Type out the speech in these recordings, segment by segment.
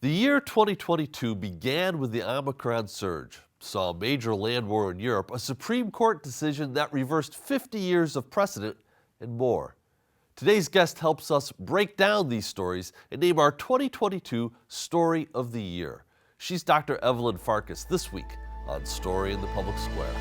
The year 2022 began with the Omicron surge, saw a major land war in Europe, a Supreme Court decision that reversed 50 years of precedent, and more. Today's guest helps us break down these stories and name our 2022 Story of the Year. She's Dr. Evelyn Farkas this week on Story in the Public Square.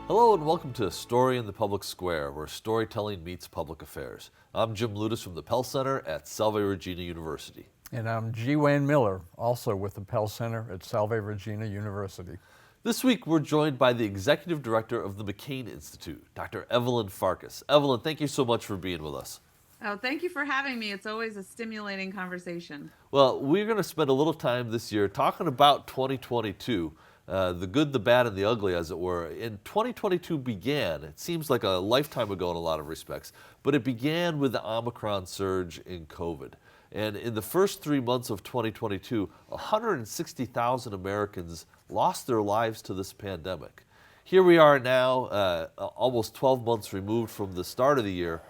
Hello and welcome to Story in the Public Square, where storytelling meets public affairs. I'm Jim Ludis from the Pell Center at Salve Regina University. And I'm G. Wayne Miller, also with the Pell Center at Salve Regina University. This week we're joined by the Executive Director of the McCain Institute, Dr. Evelyn Farkas. Evelyn, thank you so much for being with us. Oh, thank you for having me. It's always a stimulating conversation. Well, we're going to spend a little time this year talking about 2022. The good, the bad, and the ugly, as it were. And 2022 began, it seems like a lifetime ago in a lot of respects, but it began with the Omicron surge in COVID. And in the first 3 months of 2022, 160,000 Americans lost their lives to this pandemic. Here we are now, almost 12 months removed from the start of the year.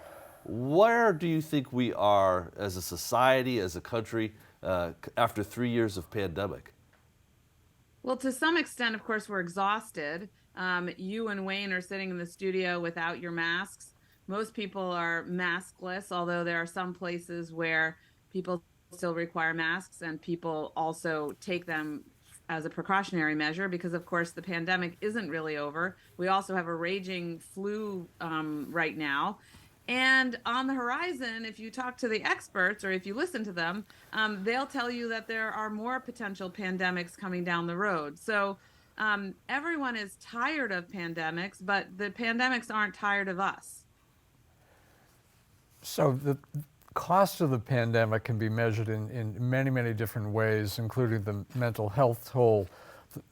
Where do you think we are as a society, as a country, after 3 years of pandemic? Well, to some extent, of course, we're exhausted. You and Wayne are sitting in the studio without your masks. Most people are maskless, although there are some places where people still require masks and people also take them as a precautionary measure because, of course, the pandemic isn't really over. We also have a raging flu right now. And on the horizon, if you talk to the experts or if you listen to them, they'll tell you that there are more potential pandemics coming down the road. So everyone is tired of pandemics, but the pandemics aren't tired of us. So the cost of the pandemic can be measured in many, many different ways, including the mental health toll,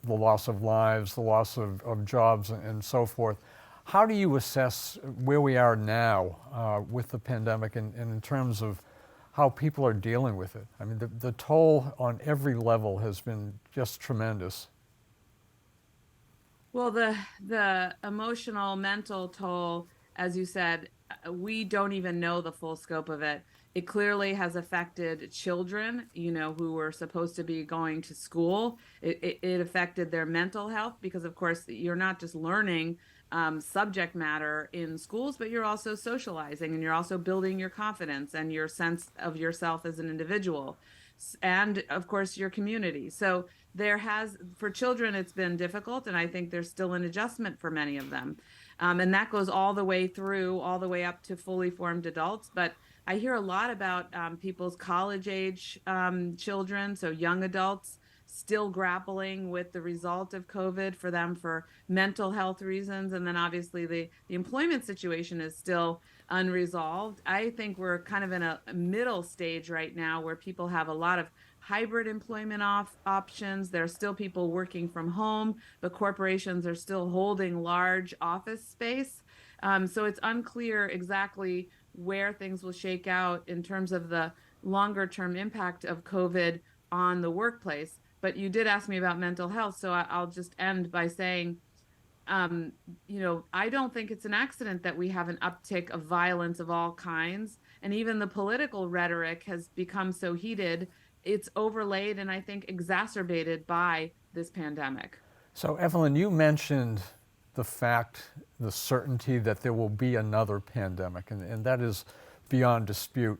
the loss of lives, the loss of jobs, and so forth. How do you assess where we are now with the pandemic and in terms of how people are dealing with it? I mean, the toll on every level has been just tremendous. Well, the emotional, mental toll, as you said, we don't even know the full scope of it. It clearly has affected children, who were supposed to be going to school. It affected their mental health because, of course, you're not just learning subject matter in schools, but you're also socializing and you're also building your confidence and your sense of yourself as an individual and, of course, your community. So for children, it's been difficult, and I think there's still an adjustment for many of them. And that goes all the way up to fully formed adults. But I hear a lot about people's college-age children, so young adults, still grappling with the result of COVID for them for mental health reasons. And then obviously the employment situation is still unresolved. I think we're kind of in a middle stage right now where people have a lot of hybrid employment options. There are still people working from home, but corporations are still holding large office space. So it's unclear exactly where things will shake out in terms of the longer term impact of COVID on the workplace. But you did ask me about mental health, so I'll just end by saying, I don't think it's an accident that we have an uptick of violence of all kinds. And even the political rhetoric has become so heated. It's overlaid and I think exacerbated by this pandemic. So, Evelyn, you mentioned the certainty that there will be another pandemic, and that is beyond dispute.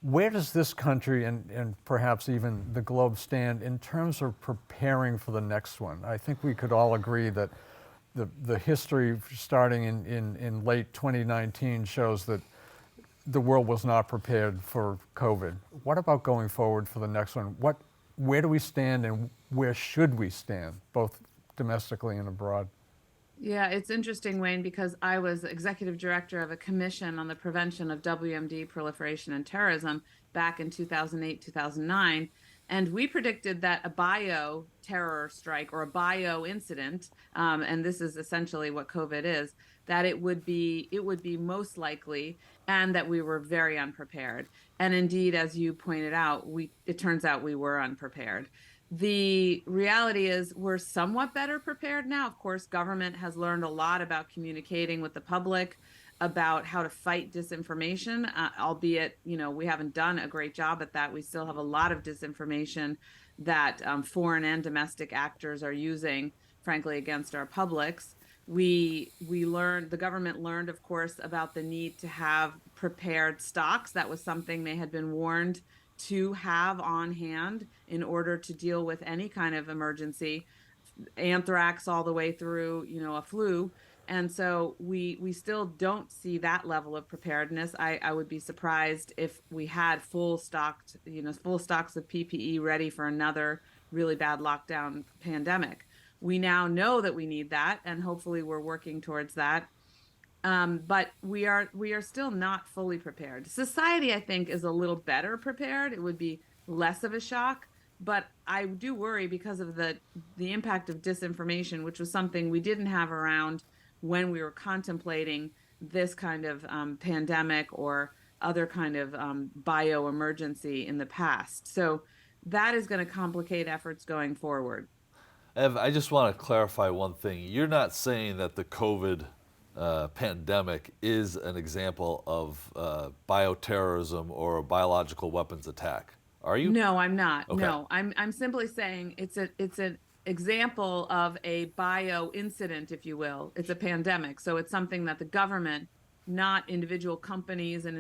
Where does this country and perhaps even the globe stand in terms of preparing for the next one? I think we could all agree that the history starting in late 2019 shows that the world was not prepared for COVID. What about going forward for the next one? Where do we stand and where should we stand, both domestically and abroad? Yeah, it's interesting, Wayne, because I was executive director of a commission on the prevention of WMD proliferation and terrorism back in 2008, 2009. And we predicted that a bio-terror strike or a bio-incident, and this is essentially what COVID is, that it would be most likely, and that we were very unprepared. And indeed, as you pointed out, it turns out we were unprepared. The reality is we're somewhat better prepared now. Of course, government has learned a lot about communicating with the public, about how to fight disinformation, albeit, we haven't done a great job at that. We still have a lot of disinformation that foreign and domestic actors are using, frankly, against our publics. The government learned, of course, about the need to have prepared stocks. That was something they had been warned to have on hand in order to deal with any kind of emergency, anthrax all the way through, a flu. And so we still don't see that level of preparedness. I would be surprised if we had full stocks of PPE ready for another really bad lockdown pandemic. We now know that we need that, and hopefully we're working towards that. But we are still not fully prepared. Society, I think, is a little better prepared. It would be less of a shock, but I do worry because of the impact of disinformation, which was something we didn't have around when we were contemplating this kind of pandemic or other kind of bioemergency in the past. So that is going to complicate efforts going forward. Ev, I just want to clarify one thing. You're not saying that the COVID pandemic is an example of bioterrorism or a biological weapons attack, are you? No, I'm not. Okay. No, I'm simply saying it's an example of a bio incident, if you will. It's a pandemic, so it's something that the government, not individual companies and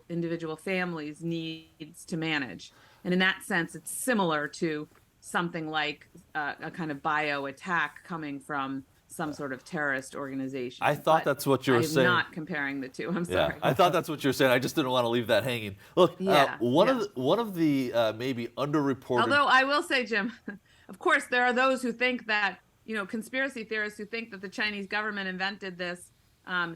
individual families, needs to manage. And in that sense, it's similar to something like a kind of bio attack coming from some sort of terrorist organization. I thought that's what you were saying. I'm not comparing the two. I'm sorry. Yeah, I thought that's what you were saying. I just didn't want to leave that hanging. Look, one of the maybe underreported. Although I will say, Jim, of course, there are those who think that, conspiracy theorists who think that the Chinese government invented this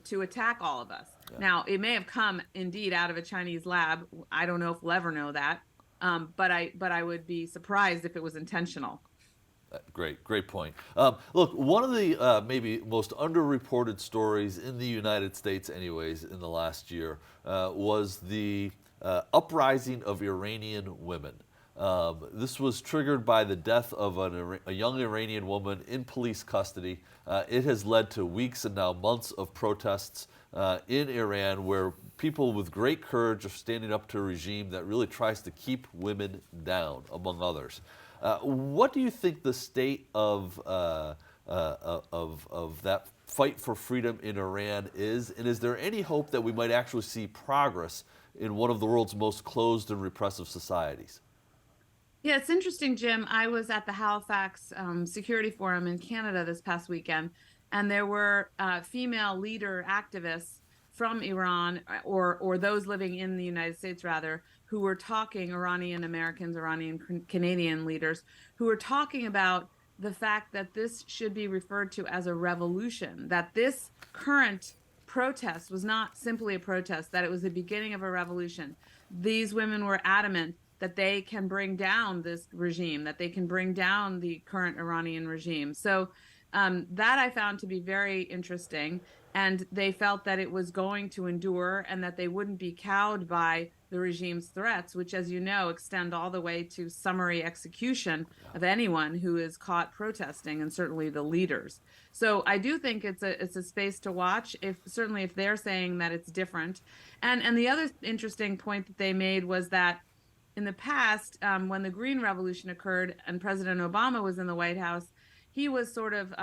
to attack all of us. Yeah. Now, it may have come indeed out of a Chinese lab. I don't know if we'll ever know that. But I would be surprised if it was intentional. Great point. Look, one of the maybe most underreported stories in the United States, anyways, in the last year was the uprising of Iranian women. This was triggered by the death of a young Iranian woman in police custody. It has led to weeks and now months of protests in Iran, where people with great courage are standing up to a regime that really tries to keep women down, among others. What do you think the state of that fight for freedom in Iran is? And is there any hope that we might actually see progress in one of the world's most closed and repressive societies? Yeah, it's interesting, Jim. I was at the Halifax Security Forum in Canada this past weekend, and there were female leader activists from Iran, or those living in the United States, rather, who were talking, Iranian Americans, Iranian Canadian leaders, who were talking about the fact that this should be referred to as a revolution, that this current protest was not simply a protest, that it was the beginning of a revolution. These women were adamant that they can bring down this regime, that they can bring down the current Iranian regime. So that I found to be very interesting. And they felt that it was going to endure and that they wouldn't be cowed by the regime's threats, which, as you know, extend all the way to summary execution of anyone who is caught protesting, and certainly the leaders. So I do think it's a space to watch, certainly if they're saying that it's different. And the other interesting point that they made was that in the past, when the Green Revolution occurred and President Obama was in the White House, he was sort of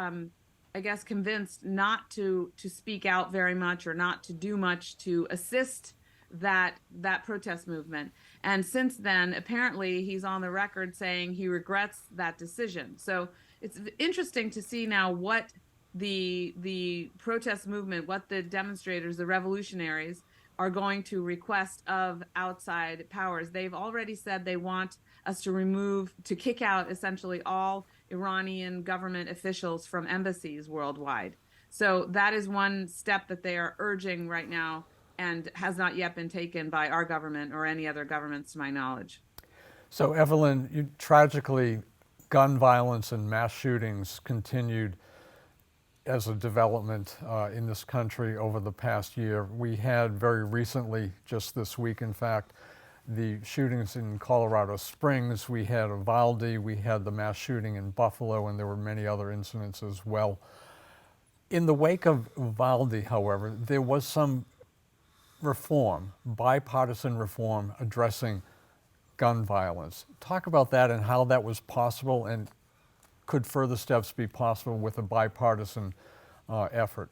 I guess, convinced not to speak out very much or not to do much to assist that protest movement. And since then, apparently, he's on the record saying he regrets that decision. So it's interesting to see now what the protest movement, what the demonstrators, the revolutionaries, are going to request of outside powers. They've already said they want us to kick out essentially all Iranian government officials from embassies worldwide. So that is one step that they are urging right now and has not yet been taken by our government or any other governments to my knowledge. So Evelyn, tragically, gun violence and mass shootings continued as a development in this country over the past year. We had very recently, just this week in fact, the shootings in Colorado Springs. We had Uvalde, we had the mass shooting in Buffalo, and there were many other incidents as well. In the wake of Uvalde, however, there was some reform, bipartisan reform addressing gun violence. Talk about that and how that was possible, and could further steps be possible with a bipartisan effort?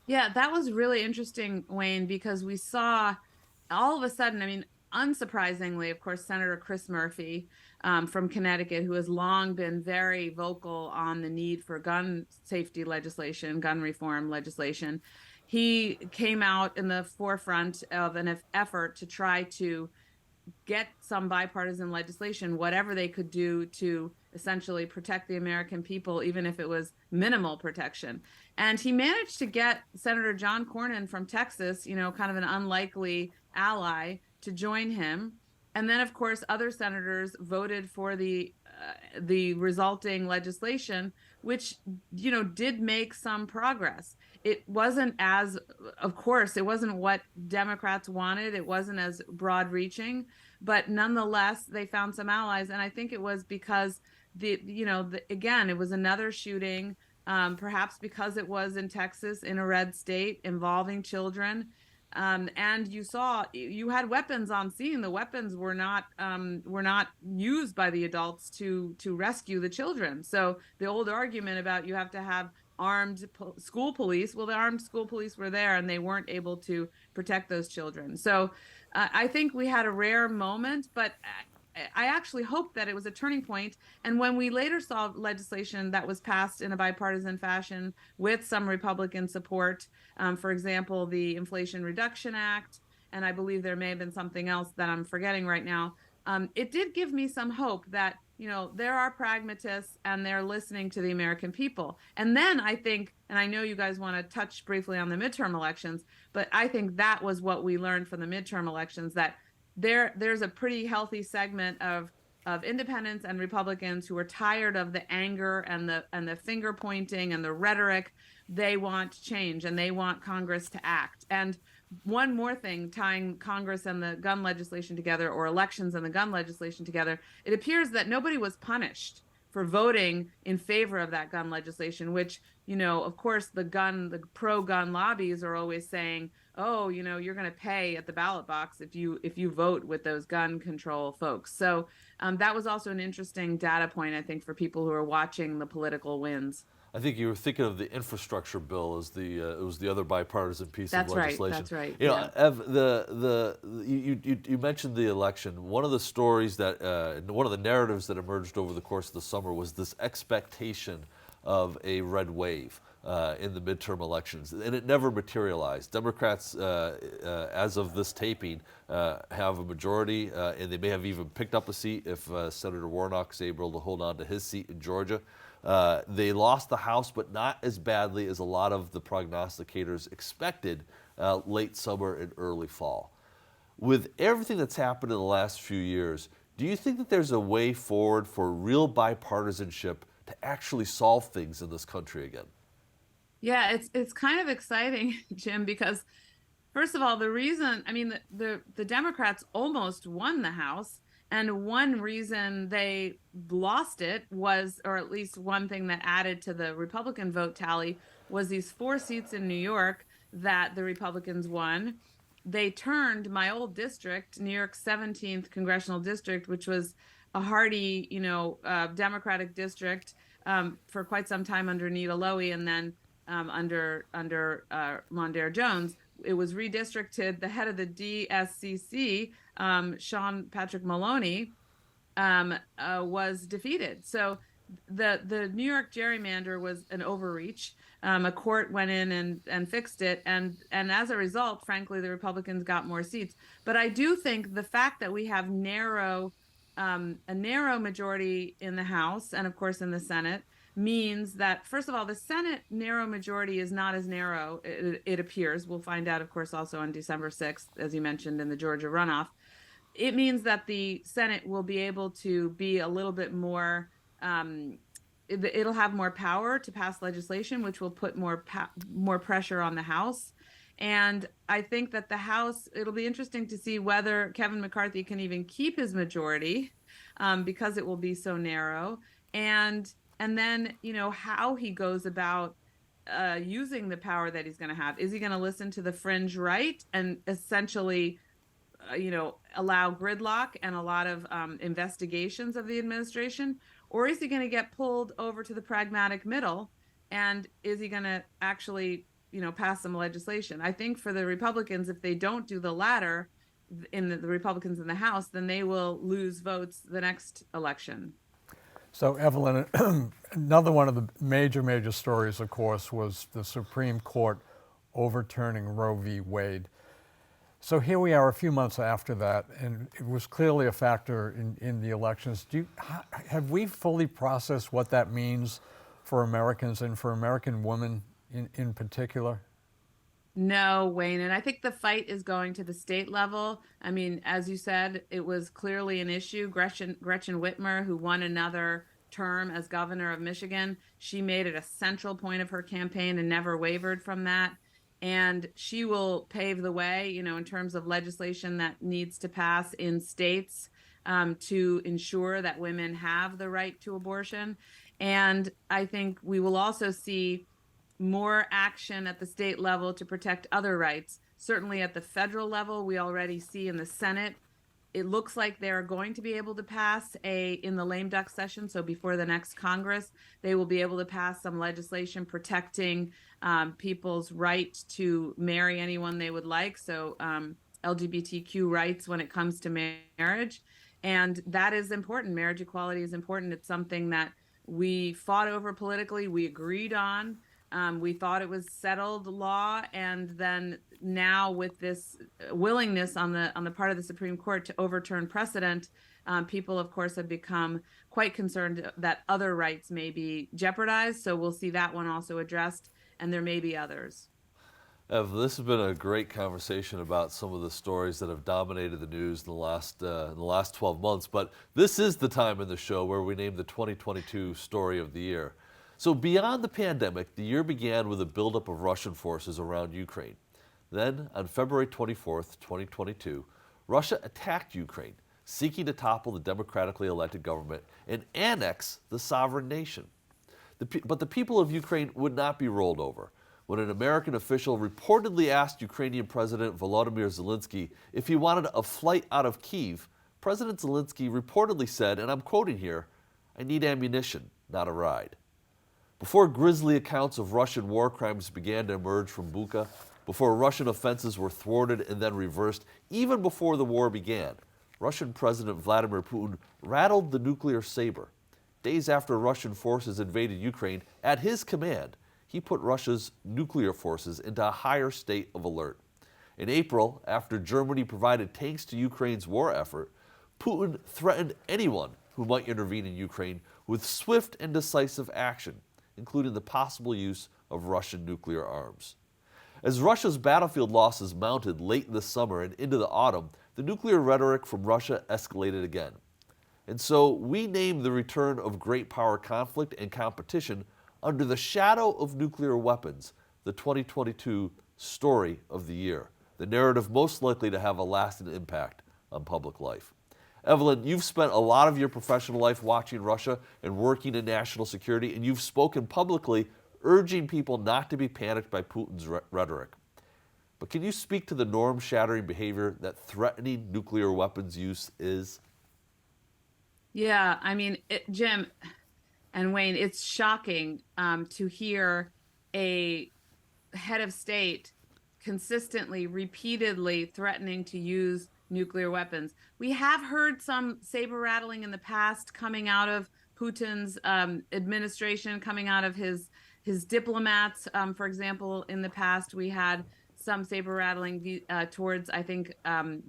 Yeah, that was really interesting, Wayne, because we saw all of a sudden, I mean, unsurprisingly, of course, Senator Chris Murphy from Connecticut, who has long been very vocal on the need for gun safety legislation, gun reform legislation, he came out in the forefront of an effort to try to get some bipartisan legislation, whatever they could do to essentially protect the American people, even if it was minimal protection. And he managed to get Senator John Cornyn from Texas, you know, kind of an unlikely ally, to join him. And then, of course, other senators voted for the resulting legislation, which, you know, did make some progress. It wasn't as, of course, it wasn't what Democrats wanted. It wasn't as broad reaching, but nonetheless, they found some allies. And I think it was because again, it was another shooting, perhaps because it was in Texas, in a red state, involving children. And you had weapons on scene. The weapons were not used by the adults to rescue the children. So the old argument about you have to have armed school police, well, the armed school police were there and they weren't able to protect those children. So I think we had a rare moment, but I actually hope that it was a turning point. And when we later saw legislation that was passed in a bipartisan fashion with some Republican support, for example, the Inflation Reduction Act, and I believe there may have been something else that I'm forgetting right now, it did give me some hope that, you know, there are pragmatists and they're listening to the American people. And then I think, and I know you guys want to touch briefly on the midterm elections, but I think that was what we learned from the midterm elections, that there's a pretty healthy segment of independents and Republicans who are tired of the anger and the finger pointing and the rhetoric. They want change and they want Congress to act. And one more thing, tying Congress and the gun legislation together, or elections and the gun legislation together, it appears that nobody was punished for voting in favor of that gun legislation, which, you know, of course, the pro-gun lobbies are always saying, oh, you know, you're going to pay at the ballot box if you vote with those gun control folks. So that was also an interesting data point, I think, for people who are watching the political winds. I think you were thinking of the infrastructure bill as it was the other bipartisan piece of legislation. That's right. You know, Ev, you mentioned the election. One of the stories one of the narratives that emerged over the course of the summer was this expectation of a red wave in the midterm elections, and it never materialized. Democrats, as of this taping, have a majority, and they may have even picked up a seat if Senator Warnock is able to hold on to his seat in Georgia. They lost the House, but not as badly as a lot of the prognosticators expected late summer and early fall. With everything that's happened in the last few years, do you think that there's a way forward for real bipartisanship to actually solve things in this country again? Yeah, it's kind of exciting, Jim, because first of all, the reason, I mean, the Democrats almost won the House. And one reason they lost it was, or at least one thing that added to the Republican vote tally, was these 4 seats in New York that the Republicans won. They turned my old district, New York's 17th congressional district, which was a hardy, you know, Democratic district for quite some time under Nita Lowey, and then under Mondaire Jones. It was redistricted. The head of the DSCC, Sean Patrick Maloney, was defeated. So the New York gerrymander was an overreach. A court went in and fixed it, and as a result, frankly, the Republicans got more seats. But I do think the fact that we have a narrow majority in the House and, of course, in the Senate means that, first of all, the Senate narrow majority is not as narrow, it appears. We'll find out, of course, also on December 6th, as you mentioned, in the Georgia runoff. It means that the Senate will be able to be a little bit more it'll have more power to pass legislation, which will put more pressure on the House. And I think that the House, it'll be interesting to see whether Kevin McCarthy can even keep his majority, because it will be so narrow. And then, how he goes about using the power that he's going to have. Is he going to listen to the fringe right and essentially allow gridlock and a lot of investigations of the administration? Or is he going to get pulled over to the pragmatic middle? And is he going to actually, pass some legislation? I think for the Republicans, if they don't do the latter, in the Republicans in the House, then they will lose votes the next election. So, Evelyn, another one of the major stories, of course, was the Supreme Court overturning Roe v. Wade. So here we are a few months after that, and it was clearly a factor in the elections. Have we fully processed what that means for Americans and for American women in particular? No, Wayne. And I think the fight is going to the state level. I mean, as you said, it was clearly an issue. Gretchen Whitmer, who won another term as governor of Michigan, she made it a central point of her campaign and never wavered from that. And she will pave the way, in terms of legislation that needs to pass in states to ensure that women have the right to abortion. And I think we will also see more action at the state level to protect other rights. Certainly at the federal level, we already see in the Senate, it looks like they're going to be able to pass in the lame duck session. So before the next Congress, they will be able to pass some legislation protecting people's right to marry anyone they would like. So LGBTQ rights when it comes to marriage. And that is important. Marriage equality is important. It's something that we fought over politically. We agreed on. We thought it was settled law, and then now with this willingness on the part of the Supreme Court to overturn precedent, people, of course, have become quite concerned that other rights may be jeopardized. So we'll see that one also addressed, and there may be others. Ev, this has been a great conversation about some of the stories that have dominated the news in the last 12 months. But this is the time in the show where we name the 2022 Story of the Year. So beyond the pandemic, the year began with a buildup of Russian forces around Ukraine. Then, on February 24th, 2022, Russia attacked Ukraine, seeking to topple the democratically elected government and annex the sovereign nation. But the people of Ukraine would not be rolled over. When an American official reportedly asked Ukrainian President Volodymyr Zelensky if he wanted a flight out of Kyiv, President Zelensky reportedly said, and I'm quoting here, "I need ammunition, not a ride." Before grisly accounts of Russian war crimes began to emerge from Bucha, before Russian offenses were thwarted and then reversed, even before the war began, Russian President Vladimir Putin rattled the nuclear saber. Days after Russian forces invaded Ukraine, at his command, he put Russia's nuclear forces into a higher state of alert. In April, after Germany provided tanks to Ukraine's war effort, Putin threatened anyone who might intervene in Ukraine with swift and decisive action, including the possible use of Russian nuclear arms. As Russia's battlefield losses mounted late in the summer and into the autumn, the nuclear rhetoric from Russia escalated again. And so we named the return of great power conflict and competition under the shadow of nuclear weapons the 2022 Story of the Year, the narrative most likely to have a lasting impact on public life. Evelyn, you've spent a lot of your professional life watching Russia and working in national security, and you've spoken publicly urging people not to be panicked by Putin's rhetoric. But can you speak to the norm-shattering behavior that threatening nuclear weapons use is? Yeah, I mean, Jim and Wayne, it's shocking to hear a head of state consistently, repeatedly threatening to use nuclear weapons. We have heard some saber rattling in the past coming out of Putin's administration, coming out of his diplomats. For example, in the past, we had some saber rattling towards, I think,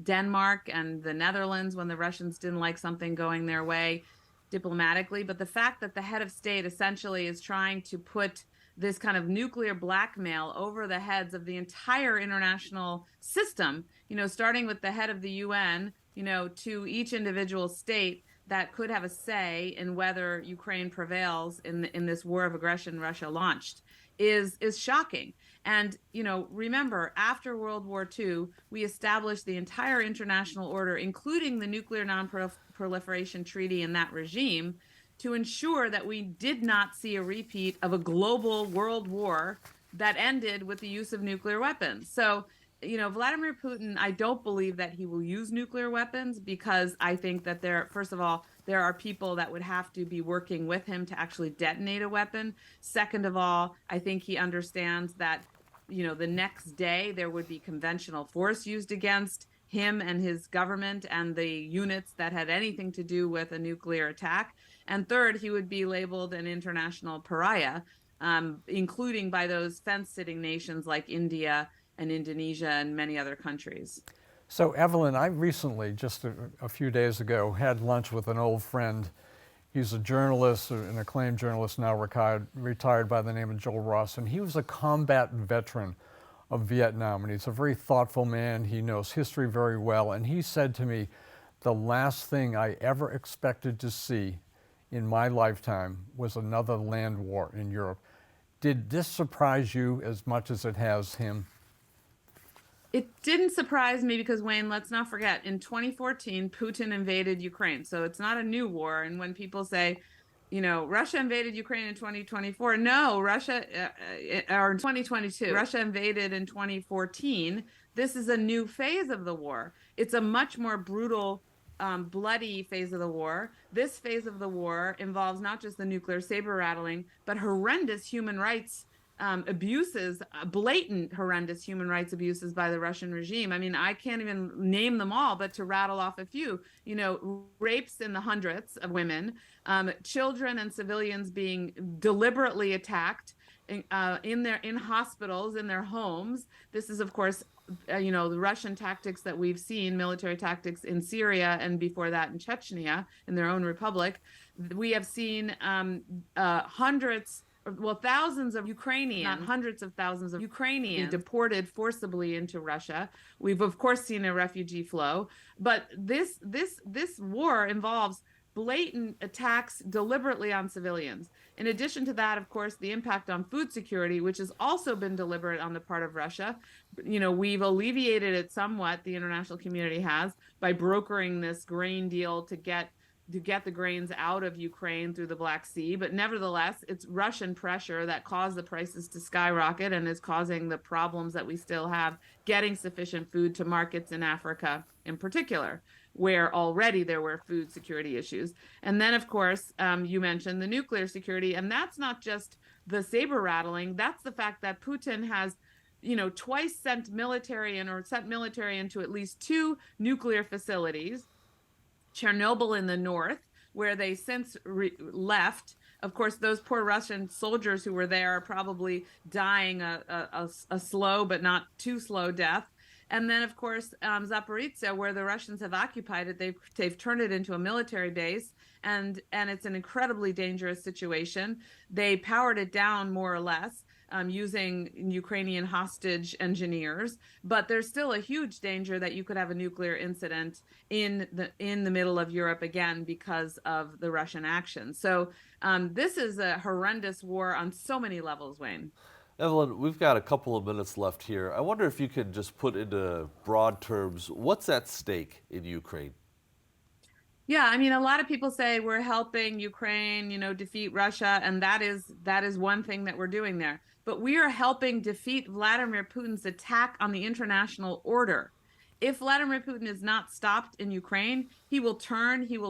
Denmark and the Netherlands when the Russians didn't like something going their way diplomatically. But the fact that the head of state essentially is trying to put this kind of nuclear blackmail over the heads of the entire international system, starting with the head of the UN, to each individual state, that could have a say in whether Ukraine prevails in this war of aggression Russia launched is shocking. And remember, after World War II, we established the entire international order, including the Nuclear Non-Proliferation Treaty and that regime, to ensure that we did not see a repeat of a global world war that ended with the use of nuclear weapons. So, Vladimir Putin, I don't believe that he will use nuclear weapons, because I think that first of all, there are people that would have to be working with him to actually detonate a weapon. Second of all, I think he understands that, the next day there would be conventional force used against him and his government and the units that had anything to do with a nuclear attack. And third, he would be labeled an international pariah, including by those fence-sitting nations like India and Indonesia and many other countries. So, Evelyn, I recently, just a few days ago, had lunch with an old friend. He's a journalist, an acclaimed journalist, now retired by the name of Joel Ross, and he was a combat veteran of Vietnam, and he's a very thoughtful man. He knows history very well, and he said to me, the last thing I ever expected to see in my lifetime was another land war in Europe. Did this surprise you as much as it has him? It didn't surprise me because, Wayne, let's not forget, in 2014, Putin invaded Ukraine. So it's not a new war. And when people say, Russia invaded Ukraine in 2024, no, or in 2022, Russia invaded in 2014. This is a new phase of the war. It's a much more brutal, bloody phase of the war. This phase of the war involves not just the nuclear saber rattling, but horrendous human rights abuses, blatant, horrendous human rights abuses by the Russian regime. I mean, I can't even name them all, but to rattle off a few, rapes in the hundreds of women, children and civilians being deliberately attacked in hospitals, in their homes. This is, of course, the Russian tactics that we've seen, military tactics in Syria and before that in Chechnya, in their own republic. We have seen thousands of Ukrainians, not hundreds of thousands of Ukrainians, deported forcibly into Russia. We've, of course, seen a refugee flow. But this war involves blatant attacks deliberately on civilians. In addition to that, of course, the impact on food security, which has also been deliberate on the part of Russia. We've alleviated it somewhat, the international community has, by brokering this grain deal to get the grains out of Ukraine through the Black Sea. But nevertheless, it's Russian pressure that caused the prices to skyrocket and is causing the problems that we still have getting sufficient food to markets in Africa in particular, where already there were food security issues. And then, of course, you mentioned the nuclear security, and that's not just the saber rattling. That's the fact that Putin has twice sent military into at least 2 nuclear facilities. Chernobyl in the north, where they since left. Of course, those poor Russian soldiers who were there are probably dying a slow but not too slow death. And then, of course, Zaporizhzhia, where the Russians have occupied it, they've turned it into a military base, and it's an incredibly dangerous situation. They powered it down more or less, using Ukrainian hostage engineers, but there's still a huge danger that you could have a nuclear incident in the middle of Europe again because of the Russian action. So this is a horrendous war on so many levels, Wayne. Evelyn, we've got a couple of minutes left here. I wonder if you could just put into broad terms, what's at stake in Ukraine? Yeah, I mean, a lot of people say we're helping Ukraine, defeat Russia, and that is one thing that we're doing there. But we are helping defeat Vladimir Putin's attack on the international order. If Vladimir Putin is not stopped in Ukraine, he will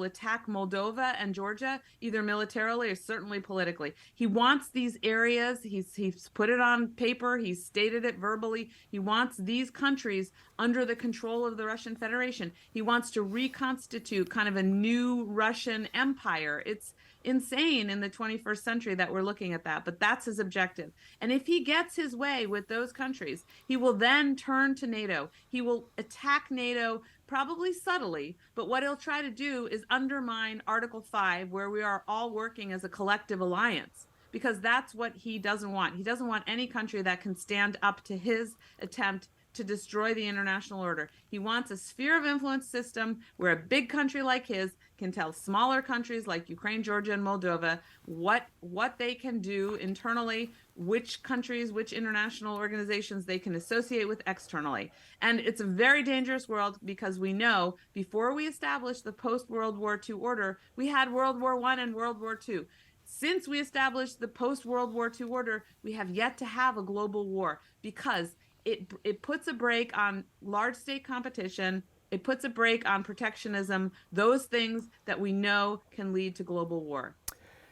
attack Moldova and Georgia, either militarily or certainly politically. He wants these areas, he's put it on paper, he's stated it verbally. He wants these countries under the control of the Russian Federation. He wants to reconstitute kind of a new Russian empire. It's insane in the 21st century that we're looking at that, but that's his objective. And if he gets his way with those countries, he will then turn to NATO. He will attack NATO, probably subtly, but what he'll try to do is undermine Article 5, where we are all working as a collective alliance, because that's what he doesn't want. He doesn't want any country that can stand up to his attempt to destroy the international order. He wants a sphere of influence system where a big country like his can tell smaller countries like Ukraine, Georgia, and Moldova what they can do internally, which countries, which international organizations they can associate with externally. And it's a very dangerous world because we know before we established the post-World War II order, we had World War I and World War II. Since we established the post-World War II order, we have yet to have a global war because it puts a brake on large state competition. It puts a brake on protectionism, those things that we know can lead to global war.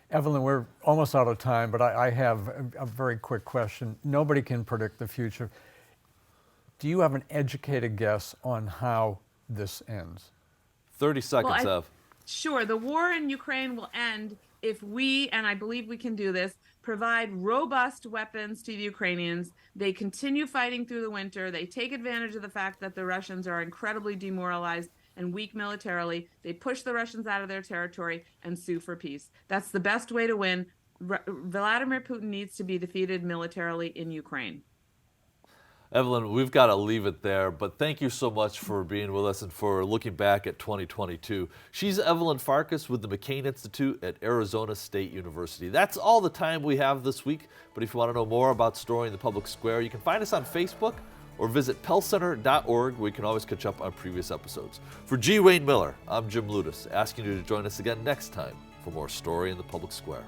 Evelyn, we're almost out of time, but I have a very quick question. Nobody can predict the future. Do you have an educated guess on how this ends? 30 seconds, Ev. Sure. The war in Ukraine will end if we, and I believe we can do this, provide robust weapons to the Ukrainians. They continue fighting through the winter. They take advantage of the fact that the Russians are incredibly demoralized and weak militarily. They push the Russians out of their territory and sue for peace. That's the best way to win. Vladimir Putin needs to be defeated militarily in Ukraine. Evelyn, we've got to leave it there, but thank you so much for being with us and for looking back at 2022. She's Evelyn Farkas with the McCain Institute at Arizona State University. That's all the time we have this week, but if you want to know more about Story in the Public Square, you can find us on Facebook or visit pellcenter.org, where you can always catch up on previous episodes. For G. Wayne Miller, I'm Jim Ludis, asking you to join us again next time for more Story in the Public Square.